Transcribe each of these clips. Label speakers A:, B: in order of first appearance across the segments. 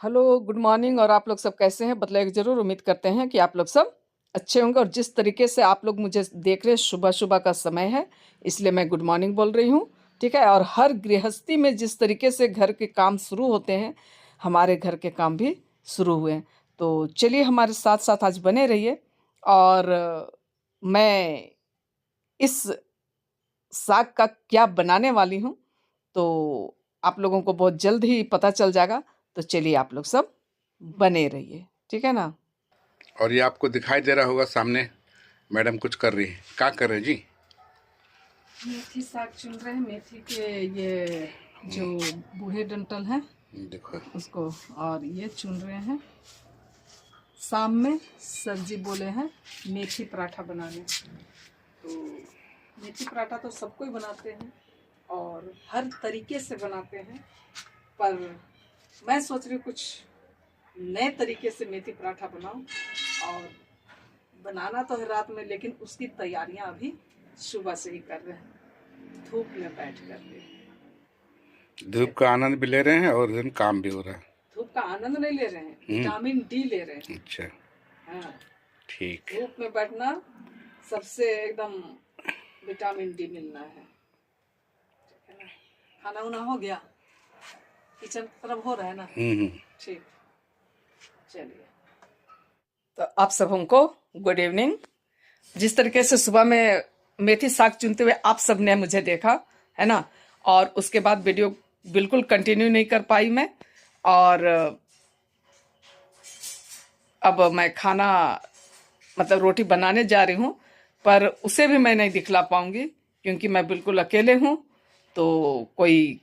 A: Hello, good morning. और आप लोग सब कैसे हैं? बतलाइए ज़रूर। उम्मीद करते हैं कि आप लोग सब अच्छे होंगे। और जिस तरीके से आप लोग मुझे देख रहे हैं, सुबह-सुबह का समय है, इसलिए मैं गुड मॉर्निंग बोल रही हूँ, ठीक है? और हर गृहस्थी में जिस तरीके से घर के काम शुरू होते हैं, हमारे घर के काम भी शुरू हुए हैं। तो चलिए हमारे साथ-साथ आज बने रहिए। और मैं इस साग का क्या बनाने वाली हूँ, तो आप लोगों को बहुत जल्द ही पता चल जाएगा। तो चलिए आप लोग सब बने रहिए, ठीक है ना?
B: और ये आपको दिखाई दे रहा होगा सामने मैडम कुछ कर रही है। क्या कर रहे हैं जी?
A: मेथी साग चुन रहे हैं। मेथी के ये जो बूढ़े डंठल हैं
B: देखो,
A: उसको, और ये चुन रहे हैं। शाम में सर जी बोले हैं मेथी पराठा बनाने। तो मेथी पराठा तो सब कोई बनाते हैं और हर तरीके से बनाते हैं, पर मैं सोच रही हूँ कुछ नए तरीके से मेथी पराठा बनाऊं। और बनाना तो है रात में, लेकिन उसकी तैयारियां अभी सुबह से ही कर रहे हैं, धूप में बैठ कर
B: धूप का आनंद भी ले रहे हैं और दिन काम भी हो रहा है।
A: धूप का आनंद नहीं ले रहे हैं, विटामिन डी ले रहे हैं।
B: अच्छा,
A: हाँ,
B: ठीक।
A: धूप में बैठना सबसे एकदम विटामिन डी मिलना है, ठीक है ना? खाना उना हो गया, किचन की तरफ हो रहा है ना? ठीक, चलिए। तो आप सबको गुड इवनिंग। जिस तरीके से सुबह में मेथी साग चुनते हुए आप सब ने मुझे देखा, है ना? और उसके बाद वीडियो बिल्कुल कंटिन्यू नहीं कर पाई मैं। और अब मैं खाना मतलब रोटी बनाने जा रही हूँ, पर उसे भी मैं नहीं दिखला पाऊंगी क्योंकि मैं बिल्कुल अकेले हूँ, तो कोई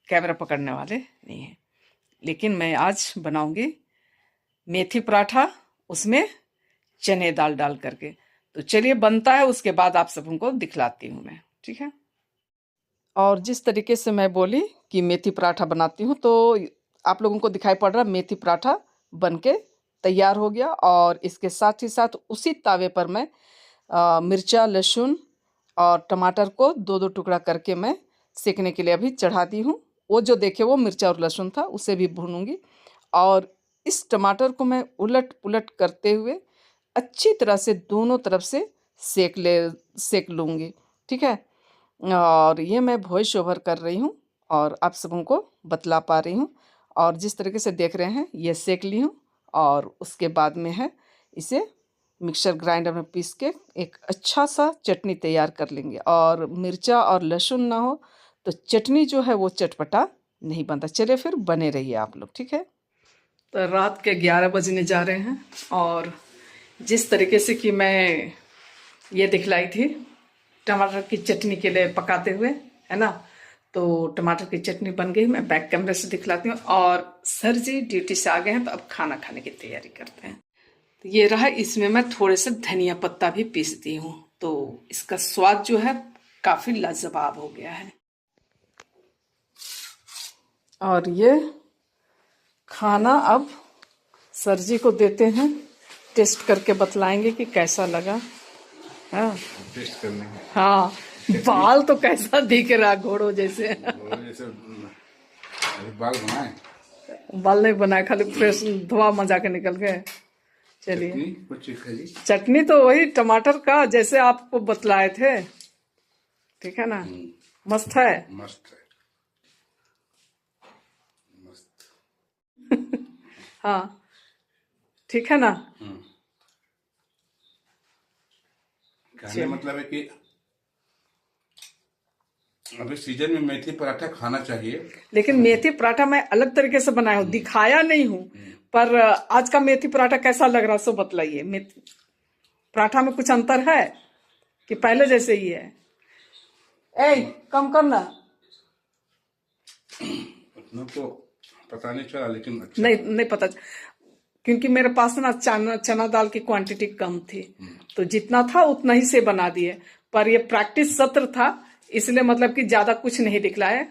A: कैमरा पकड़ने वाले नहीं है। लेकिन मैं आज बनाऊंगी मेथी पराठा, उसमें चने दाल डाल करके। तो चलिए बनता है, उसके बाद आप सबको दिखलाती हूँ मैं, ठीक है? और जिस तरीके से मैं बोली कि मेथी पराठा बनाती हूँ, तो आप लोगों को दिखाई पड़ रहा मेथी पराठा बनके तैयार हो गया। और इसके साथ ही साथ उसी तावे पर मैं मिर्चा, लहसुन और टमाटर को दो दो टुकड़ा करके मैं सेकने के लिए अभी चढ़ा दी हूँ। वो जो देखे वो मिर्चा और लहसुन था, उसे भी भूनूंगी। और इस टमाटर को मैं उलट पुलट करते हुए अच्छी तरह से दोनों तरफ से सेक लूँगी, ठीक है? और ये मैं वॉइस ओवर कर रही हूँ और आप सबों को बतला पा रही हूँ। और जिस तरीके से देख रहे हैं ये सेक ली हूँ। और उसके बाद में है इसे मिक्सर ग्राइंडर में पीस के एक अच्छा सा चटनी तैयार कर लेंगे। और मिर्चा और लहसुन ना हो तो चटनी जो है वो चटपटा नहीं बनता। चलिए फिर बने रहिए आप लोग, ठीक है? तो रात के 11 बजने जा रहे हैं। और जिस तरीके से कि मैं ये दिखलाई थी टमाटर की चटनी के लिए पकाते हुए, है ना? तो टमाटर की चटनी बन गई, मैं बैक कैमरे से दिखलाती हूँ। और सर जी ड्यूटी से आ गए हैं, तो अब खाना खाने की तैयारी करते हैं। तो ये रहा, इसमें मैं थोड़े से धनिया पत्ता भी पीस दी हूँ, तो इसका स्वाद जो है काफ़ी लाजवाब हो गया है। और ये खाना अब सर जी को देते हैं, टेस्ट करके बतलाएंगे कि कैसा लगा। हाँ,
B: टेस्ट करने में
A: हाँ। बाल तो कैसा दिख रहा, घोड़ों जैसे।
B: जैसे बाल बनाए।
A: बाल नहीं बनाए, खाली फ्रेश धोआ मजा के निकल गए। चलिए,
B: चटनी कुछ जी।
A: चटनी तो वही टमाटर का जैसे आपको बतलाए थे, ठीक है ना? मस्त है।
B: मस्त है, मस्त।
A: हाँ, ठीक है ना?
B: कहने मतलब है कि अभी सीजन में मेथी पराठा खाना चाहिए।
A: लेकिन मेथी पराठा मैं अलग तरीके से बनाया हूँ, दिखाया नहीं हूँ। पर आज का मेथी पराठा कैसा लग रहा सो बतलाइए। मेथी पराठा में कुछ अंतर है कि पहले जैसे ही है? ए, कम करना।
B: उतना तो पता नहीं चला, लेकिन अच्छा।
A: नहीं, नहीं पता, क्योंकि मेरे पास ना चना दाल की क्वांटिटी कम थी, तो जितना था उतना ही से बना दिए। पर ये प्रैक्टिस सत्र था, इसलिए मतलब कि ज्यादा कुछ नहीं दिखलाए,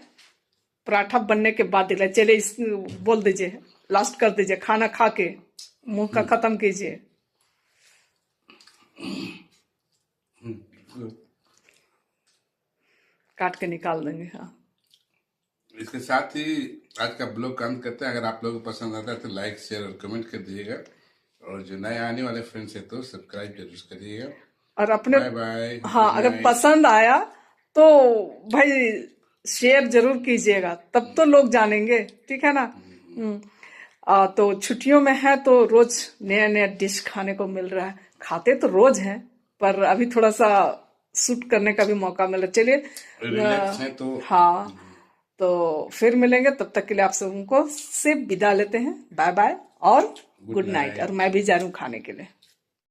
A: पराठा बनने के बाद दिखलाए। चलिए इस बोल दीजिए, लास्ट कर दीजिए, खाना खा के मुंह का खत्म कीजिए। काट के निकाल देंगे। हाँ,
B: इसके साथ ही आज का ब्लॉग का अंत करते हैं। अगर आप लोगों को पसंद आता है तो लाइक शेयर और कमेंट कर दीजिएगा, और जो नए आने वाले फ्रेंड्स है तो सब्सक्राइब जरूर करिएगा।
A: और अपने
B: बाय बाय।
A: हाँ, अगर पसंद आया तो भाई शेयर जरूर कीजिएगा, तब तो लोग जानेंगे, ठीक है ना। तो छुट्टियों में है तो रोज नया नया डिश खाने को मिल रहा है। खाते तो रोज हैं, पर अभी थोड़ा सा शूट करने का भी मौका मिला। चलिए
B: रिलैक्स है तो
A: हाँ, तो फिर मिलेंगे, तब तक के लिए आप सबको से विदा लेते हैं। बाय बाय और गुड नाइट। और मैं भी जा रही हूँ खाने के लिए।